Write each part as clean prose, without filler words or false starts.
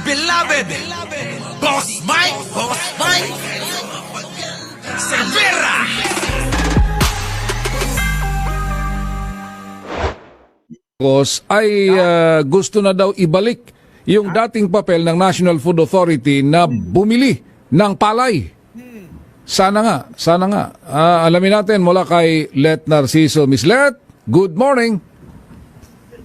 beloved Boss Mike Cervera. Ay gusto na daw ibalik yung dating papel ng National Food Authority na bumili ng palay. Sana nga. Alamin natin mula kay Let Narciso. Miss Let, good morning.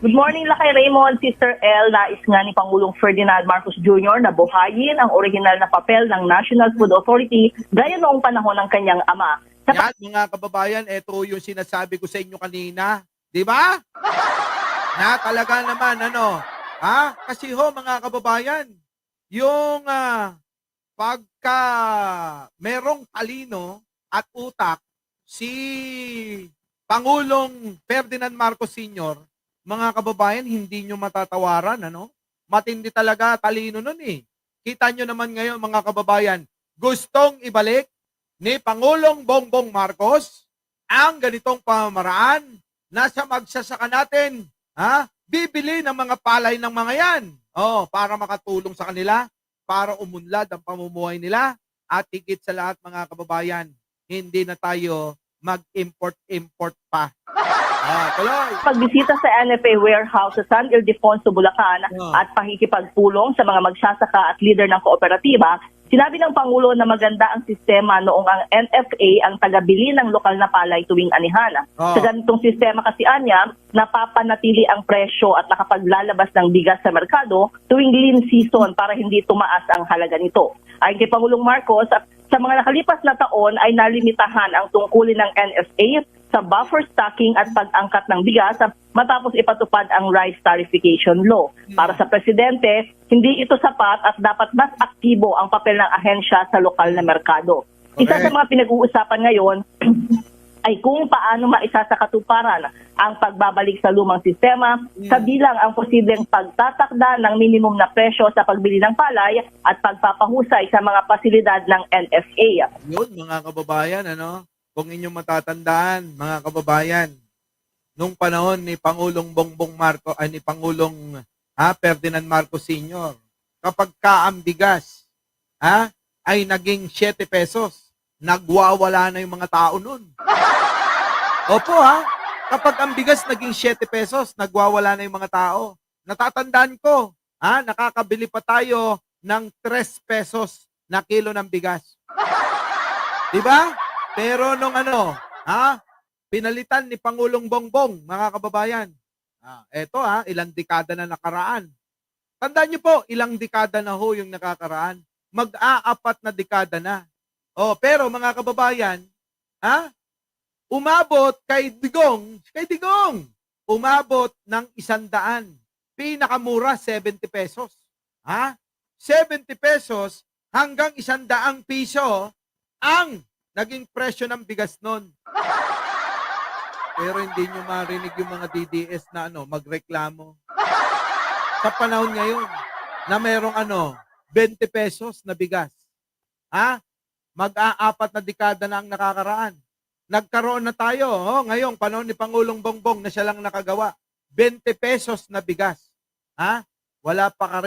Good morning la kay Raymond, Sister L. Nais nga ni Pangulong Ferdinand Marcos Jr. na buhayin ang original na papel ng National Food Authority gaya noong panahon ng kanyang ama. Yan, mga kababayan, ito yung sinasabi ko sa inyo kanina. Di ba? Na talaga naman, Kasi mga kababayan, yung pagka merong talino at utak, si Pangulong Ferdinand Marcos Sr., mga kababayan, hindi nyo matatawaran, Matindi talaga, talino nun eh. Kita nyo naman ngayon, mga kababayan, gustong ibalik ni Pangulong Bongbong Marcos ang ganitong pamamaraan na sa magsasaka natin, bibili ng mga palay ng mga yan. Para makatulong sa kanila, para umunlad ang pamumuhay nila, at higit sa lahat, mga kababayan, hindi na tayo mag-import pa. Tuloy. Pagbisita sa NFA warehouse sa San Ildefonso, Bulacan at pakikipagpulong sa mga magsasaka at leader ng kooperatiba, sinabi ng Pangulo na maganda ang sistema noong ang NFA ang tagabili ng lokal na palay tuwing anihan. Sa ganitong sistema kasi anya, napapanatili ang presyo at nakapaglalabas ng bigas sa merkado tuwing lean season para hindi tumaas ang halaga nito. Ayon kay Pangulong Marcos, sa mga nakalipas na taon ay nalimitahan ang tungkulin ng NFA sa buffer stocking at pag-angkat ng bigas matapos ipatupad ang rice tarification law. Para sa Presidente, hindi ito sapat at dapat mas aktibo ang papel ng ahensya sa lokal na merkado. Isa sa mga pinag-uusapan ngayon ay kung paano maisasakatuparan ang pagbabalik sa lumang sistema sa bilang ang posibleng pagtatakda ng minimum na presyo sa pagbili ng palay at pagpapahusay sa mga pasilidad ng NFA. Yun, mga kababayan, kung inyong matatandaan, mga kababayan, nung panahon ni Pangulong Bongbong Marcos, ni Pangulong Ferdinand Marcos Sr., kapag ang bigas ay naging 7 pesos, nagwawala na yung mga tao nun. Opo kapag ang bigas naging 7 pesos, nagwawala na yung mga tao. Natatandaan ko, nakakabili pa tayo ng 3 pesos na kilo ng bigas. Diba? Pero nung pinalitan ni Pangulong Bongbong, mga kababayan, eto ilang dekada na nakaraan. Tandaan niyo po, ilang dekada na ho yung nakakaraan. Mag-aapat na dekada na. Pero mga kababayan, umabot kay Digong, umabot ng 100. Pinakamura, 70 pesos. 70 pesos hanggang 100 piso ang naging presyo ng bigas nun. Pero hindi nyo marinig yung mga DDS na magreklamo. Sa panahon ngayon, na merong 20 pesos na bigas. Mag-aapat na dekada na ang nakakaraan. Nagkaroon na tayo, ngayong panahon ni Pangulong Bongbong na siya lang nakagawa. 20 pesos na bigas. Wala pa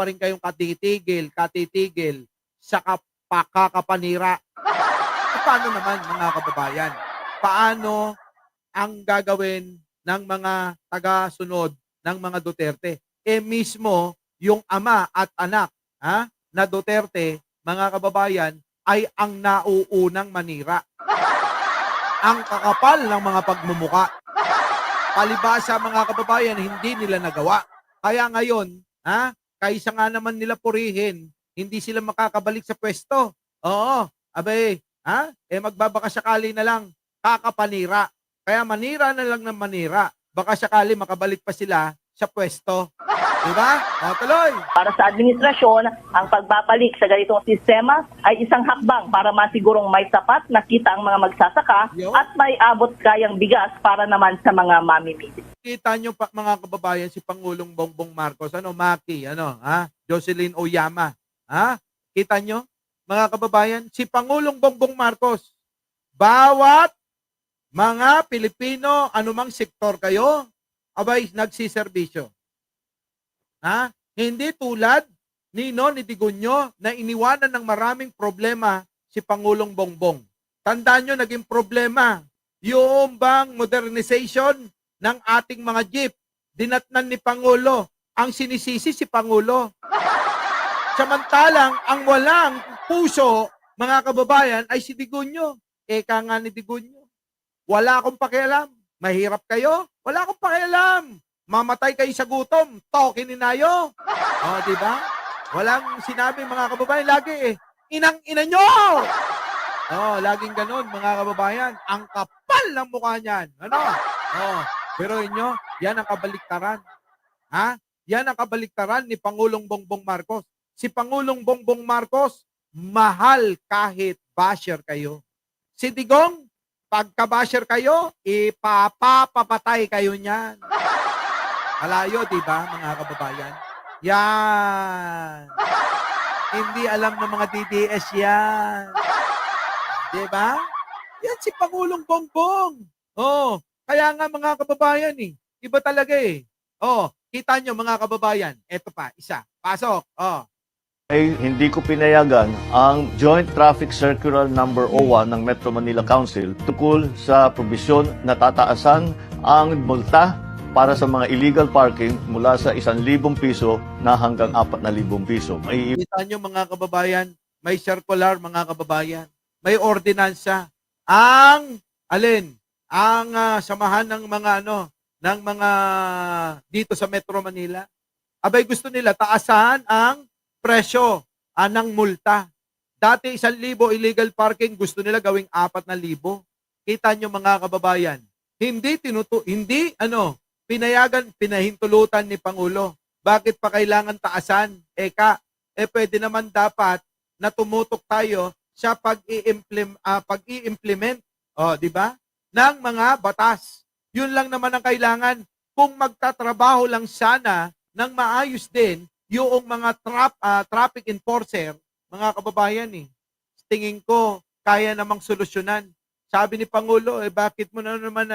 rin kayong katitigil sa kakapanira. Paano naman, mga kababayan? Paano ang gagawin ng mga taga-sunod ng mga Duterte? Mismo yung ama at anak na Duterte, mga kababayan, ay ang nauunang manira. Ang kakapal ng mga pagmumuka. Palibasa, mga kababayan, hindi nila nagawa. Kaya ngayon, kaysa nga naman nila purihin, hindi sila makakabalik sa pwesto. Magbabaka sakali na lang kakapanira. Kaya manira na lang ng manira. Baka sakali makabalik pa sila sa pwesto. Diba? Tuloy. Para sa administrasyon, ang pagbabalik sa ganitong sistema ay isang hakbang para masigurong may sapat na kita ang mga magsasaka at may abot kayang bigas para naman sa mga mamimili. Kita nyo pa, mga kababayan, si Pangulong Bongbong Marcos, Maki, Jocelyn Oyama. Kita nyo? Mga kababayan, si Pangulong Bongbong Marcos, bawat mga Pilipino, anumang sektor kayo, abay, nagsiservisyo. Hindi tulad Nino ni Digunyo na iniwanan ng maraming problema si Pangulong Bongbong. Tandaan nyo, naging problema yung bang modernization ng ating mga jeep. Dinatnan ni Pangulo. Ang sinisisi si Pangulo. Samantalang ang walang puso, mga kababayan, ay si Digunyo. Eka nga ni Digunyo. Wala akong pakialam. Mahirap kayo? Wala akong pakialam. Mamatay kayo sa gutom. Tokin ni Nayo. O, di ba? Walang sinabi, mga kababayan. Lagi inang-ina nyo! O, laging ganun, mga kababayan. Ang kapal ng mukha niyan. Ano? O, pero inyo, yan ang kabaliktaran. Ha? Yan ang kabaliktaran ni Pangulong Bongbong Marcos. Si Pangulong Bongbong Marcos, mahal kahit basher kayo. Si Digong, pagka-basher kayo, ipapapatay kayo niyan. Malayo, di ba, mga kababayan? Yan. Hindi alam ng mga DDS yan. Di ba? Yan si Pangulong Bongbong. Oh, kaya nga mga kababayan iba talaga Oh, kita nyo mga kababayan. Eto pa, isa. Pasok. Oh. Ay hindi ko pinayagan ang Joint Traffic Circular Number 01 ng Metro Manila Council tungkol sa probisyon na tataasan ang multa para sa mga illegal parking mula sa 1,000 piso na hanggang 4,000 piso. May Kita nyo mga kababayan, may circular mga kababayan, may ordinansa. Ang, alin? Ang samahan ng mga ng mga dito sa Metro Manila. Abay gusto nila taasan ang presyo ng multa. Dati 1,000 illegal parking, gusto nila gawing 4,000. Kita nyo mga kababayan, pinahintulutan ni Pangulo. Bakit pa kailangan taasan? Pwede naman dapat na tumutok tayo sa pag-i-implement, di ba? Ng mga batas. Yun lang naman ang kailangan. Kung magtatrabaho lang sana ng maayos din yung mga traffic enforcer, mga kababayan tingin ko kaya namang solusyonan. Sabi ni Pangulo, bakit mo na naman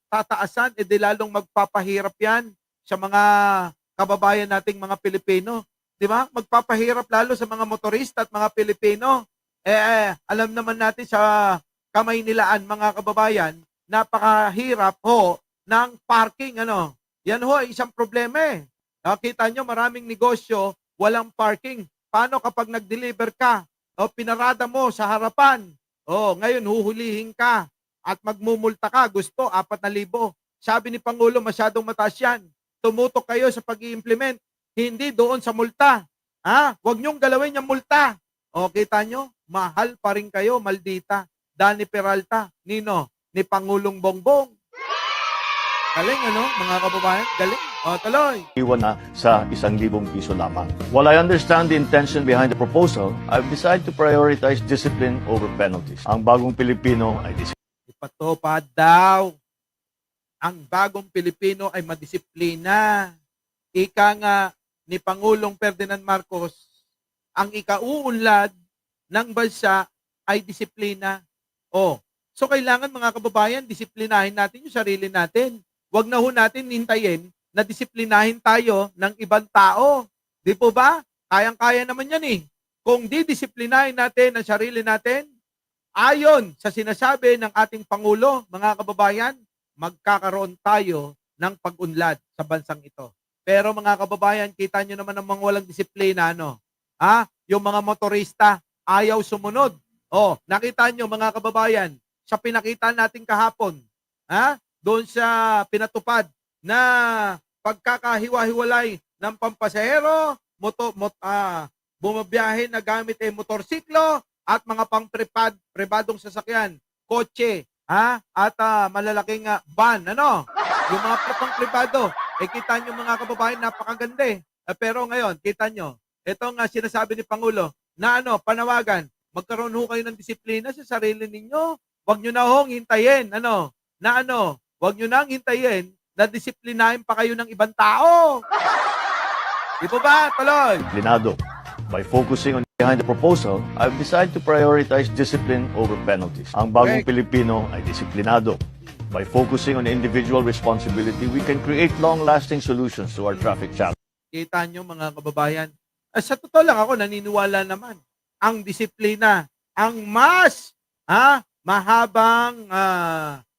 tataasan, di lalong magpapahirap yan sa mga kababayan nating mga Pilipino. Di ba? Magpapahirap lalo sa mga motorista at mga Pilipino. Alam naman natin sa kamay nilaan, mga kababayan, napakahirap ng parking. Yan isang problema Nakita nyo, maraming negosyo, walang parking. Paano kapag nag-deliver ka? Pinarada mo sa harapan. Ngayon huhulihin ka at magmumulta ka. Gusto, 4,000. Sabi ni Pangulo, masyadong mataas yan. Tumutok kayo sa pag-i-implement. Hindi doon sa multa. Huwag nyong galawin yung multa. Kita nyo, mahal pa rin kayo, maldita. Danny Peralta, Nino, ni Pangulong Bongbong. Galing, mga kababayan? Galing. Tuloy. iwan na sa 1,000 piso lamang. While I understand the intention behind the proposal, I've decided to prioritize discipline over penalties. Ang bagong Pilipino ay Ipatupad daw. Ang bagong Pilipino ay madisiplina. Ika nga ni Pangulong Ferdinand Marcos, ang ikauunlad ng bansa ay disiplina. So kailangan mga kababayan, disiplinahin natin yung sarili natin. Huwag na natin hintayin na disiplinahin tayo ng ibang tao. Di po ba? Kayang-kaya naman yan Kung didisiplinahin natin ang sarili natin, ayon sa sinasabi ng ating Pangulo, mga kababayan, magkakaroon tayo ng pag-unlad sa bansang ito. Pero mga kababayan, kita nyo naman ang mga walang disiplina, Yung mga motorista, ayaw sumunod. Nakita nyo mga kababayan, sa pinakita natin kahapon, doon sa pinatupad na pagkakahiwa-hiwalay ng pampasahero, bumabiyahe na gamit motorsiklo at mga pang-pribadong sasakyan, kotse, at malalaking van, yung mga pang-pribado. Kita nyo mga kababayan, napakaganda pero ngayon, kita nyo, ito nga sinasabi ni Pangulo, na panawagan, magkaroon kayo ng disiplina sa sarili ninyo. Huwag nyo na hintayin, huwag nyo nang hintayin na disiplinahin pa kayo ng ibang tao. Di po ba? Tuloy. disiplinado. By focusing on behind the proposal, I've decided to prioritize discipline over penalties. Ang bagong Pilipino ay disiplinado. By focusing on individual responsibility, we can create long-lasting solutions to our traffic challenges. Kita nyo mga kababayan, Sa totoo lang ako, naniniwala naman. Ang disiplina, ang mas mahabang,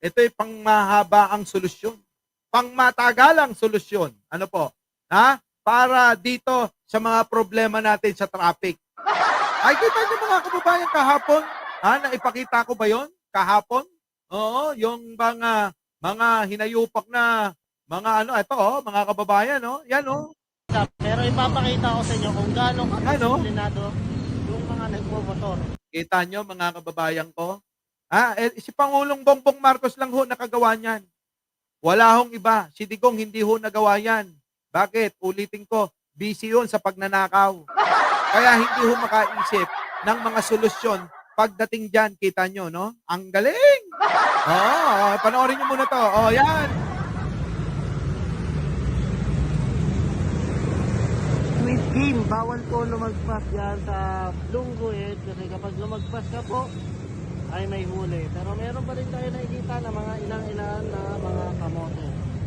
ito ay pangmahabaang solusyon. Pangmatagalang solusyon. Ano po? Para dito sa mga problema natin sa traffic. Ay, kita niyo mga kababayan kahapon? Naipakita ko ba yon kahapon? Oo, yung mga hinayupak na mga ito mga kababayan, yan Pero ipapakita ko sa inyo kung gaano kadisiplinado yung mga nagmomotor. Kita nyo mga kababayan ko? Si Pangulong Bongbong Marcos lang ho nakagawa niyan. Wala hong iba. Si Digong hindi ho nagawa yan. Bakit? Ulitin ko, busy yun sa pagnanakaw. Kaya hindi ho makaisip ng mga solusyon pagdating dyan. Kita nyo, no? Ang galing! Panoorin nyo muna to. Yan. Squid Game, bawal po lumagpas yan sa Lungguid kasi kapag lumagpas ka po ay may huli. Pero meron pa rin tayo nakikita na mga ilang-ilan na mga kamote.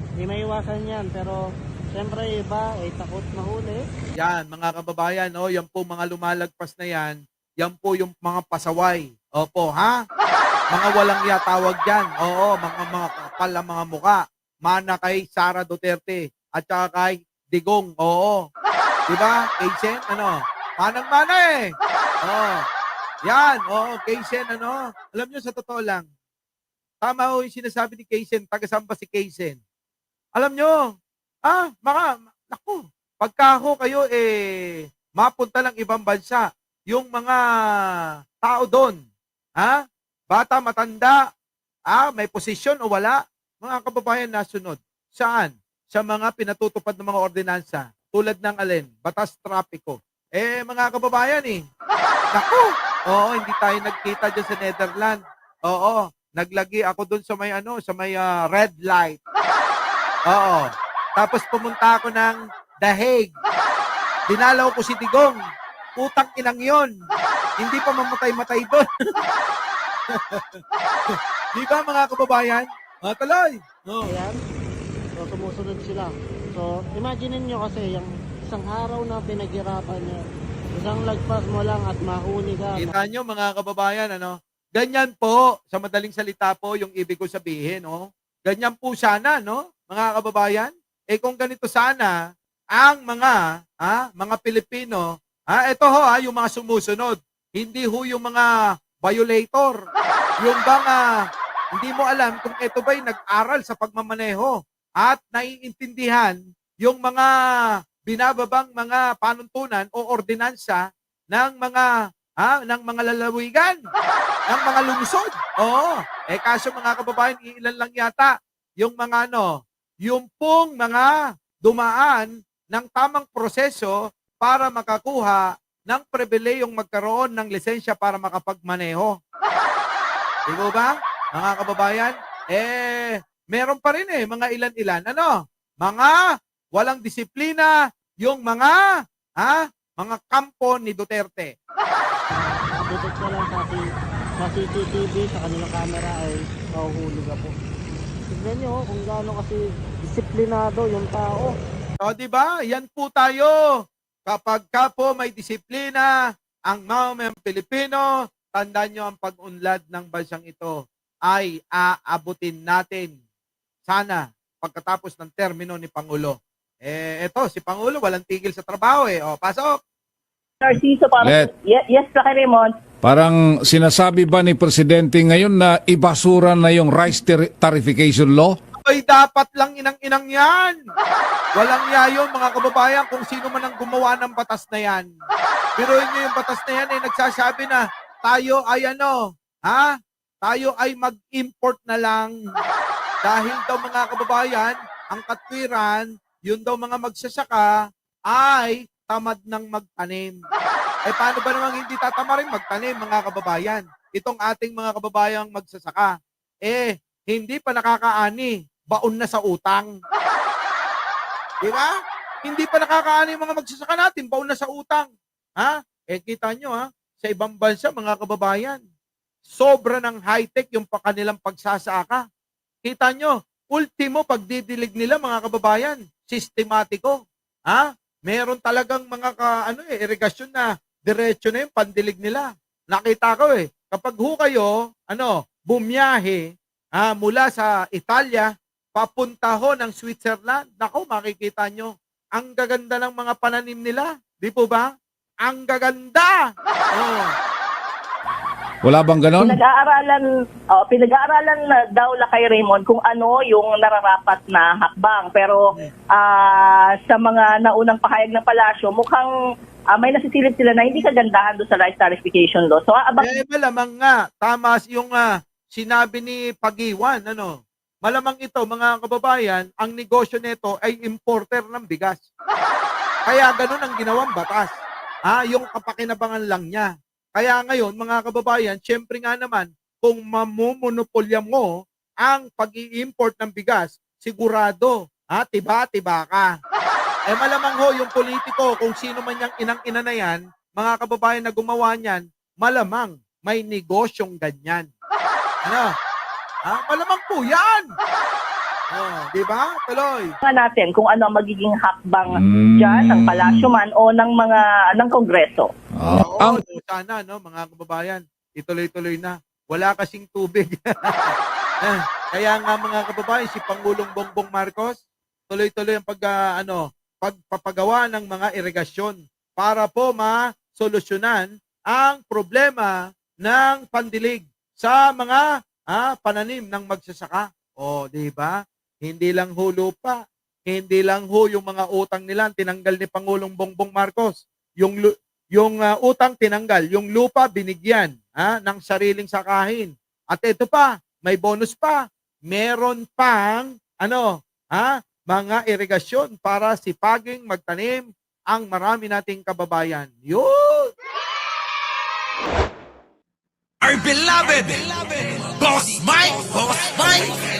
Hindi maiwasan yan pero siyempre iba ay takot mahuli. Yan, mga kababayan, yan po mga lumalagpas na yan. Yan po yung mga pasaway. Opo, mga walang tawag dyan. Oo, mga kapal ang mga muka. Mana kay Sara Duterte at saka kay Digong. Oo. Diba? Kaysen, Manang-mana eh. Yan, Kaysen, Alam nyo, sa totoo lang, tama yung sinasabi ni Kaysen, taga-samba si Kaysen. Alam nyo, naku, pagka ho kayo, mapunta lang ibang bansa, yung mga tao doon, bata, matanda, may posisyon o wala, mga kababayan nasunod. Saan? Sa mga pinatutupad ng mga ordinansa, tulad ng alin, batas trapiko. Mga kababayan naku, hindi tayo nagkita dyan sa Netherlands. Naglagi ako doon sa may red light. Tapos pumunta ako ng The Hague. Dinalaw ko si Digong. Utang inang yon. Hindi pa mamatay-matay doon. Di ba mga kababayan? Tuloy. Ayan. So sumusunod sila. So imagine niyo kasi yung isang araw na pinaghirapan niyo. Isang lagpas mo lang at mahuli ka. Kita nyo mga kababayan, ganyan po, sa madaling salita po, yung ibig ko sabihin, ganyan po sana, mga kababayan. Kung ganito sana, ang mga Pilipino, ito yung mga sumusunod. Hindi ho yung mga violator. Yung hindi mo alam kung ito ba'y nag-aral sa pagmamaneho at naiintindihan yung mga binababang mga panuntunan o ordinansa ng mga lalawigan, ng mga lungsod. Kaso mga kababayan, ilan lang yata yung mga yung pong mga dumaan ng tamang proseso para makakuha ng pribilehiyong magkaroon ng lisensya para makapagmaneho. Di ba, mga kababayan? Meron pa rin mga ilan-ilan. Mga walang disiplina, yung mga kampo ni Duterte. Detect ka lang sa CCTV, sa kanilang camera ay mahuhuli ka po. Tignan nyo kung gaano kasi disiplinado yung tao. Di ba? Yan po tayo. Kapag ka po may disiplina, ang mga Pilipino, tandaan nyo ang pag-unlad ng bansang ito ay aabutin natin. Sana pagkatapos ng termino ni Pangulo. Eto, si Pangulo walang tigil sa trabaho pasok. Narciso, yes, Sir Raymond. Parang sinasabi ba ni Presidente ngayon na ibasura na yung rice tarification law? Ay, dapat lang inang-inang yan. Walang yayon, mga kababayan, kung sino man ang gumawa ng batas na yan. Biruin nyo yung batas na yan, nagsasabi na tayo ay tayo ay mag-import na lang. Dahil daw mga kababayan, ang katwiran, yun daw mga magsasaka ay tamad ng magtanim. Paano ba namang hindi tatamarin magtanim, mga kababayan? Itong ating mga kababayang magsasaka. Hindi pa nakakaani, baon na sa utang. Di ba? Hindi pa nakakaani yung mga magsasaka natin, baon na sa utang. Kita nyo sa ibang bansa, mga kababayan, sobra ng high-tech yung kanilang pagsasaka. Kita nyo, ultimo pagdidilig nila, mga kababayan, sistematiko. Meron talagang mga irigasyon na diretso na yung pandilig nila. Nakita ko kapag kayo, bumiyahe mula sa Italia, papunta ng Switzerland, nako, makikita nyo, ang gaganda ng mga pananim nila. Di po ba? Ang gaganda! Oh. Wala bang ganon? Pinag-aaralan na daw la kay Raymond kung ano yung nararapat na hakbang. Pero sa mga naunang pahayag ng palasyo, mukhang may nasisilip sila na hindi kagandahan doon sa rice tarification law. So, Malamang nga, tama yung sinabi ni Pagiwan, malamang ito, mga kababayan, ang negosyo nito ay importer ng bigas. Kaya ganun ang ginawang batas. Yung kapakinabangan lang niya. Kaya ngayon, mga kababayan, syempre nga naman, kung mamumonopolya mo ang pag-i-import ng bigas, sigurado, tiba-tiba ka. Malamang yung politiko, kung sino man yung inang-ina na yan, mga kababayan na gumawa niyan, malamang may negosyong ganyan. Malamang po yan! Di ba? Tuloy. natin kung ano ang magiging hakbang dyan, ng palasyo man o ng Kongreso. Oo, sana, mga kababayan, ituloy-tuloy na. Wala kasing tubig. Kaya nga, mga kababayan, si Pangulong Bongbong Marcos, tuloy-tuloy ang pagpapagawa ng mga irigasyon para po masolusyonan ang problema ng pandilig sa mga pananim ng magsasaka. Di ba? Hindi lang lupa, hindi lang yung mga utang nila tinanggal ni Pangulong Bongbong Marcos. Yung utang tinanggal, yung lupa binigyan ng sariling sakahin. At ito pa, may bonus pa. Meron pang mga irigasyon para sipaging magtanim ang marami nating kababayan. Yun! Our beloved Boss Mike! Boss Mike!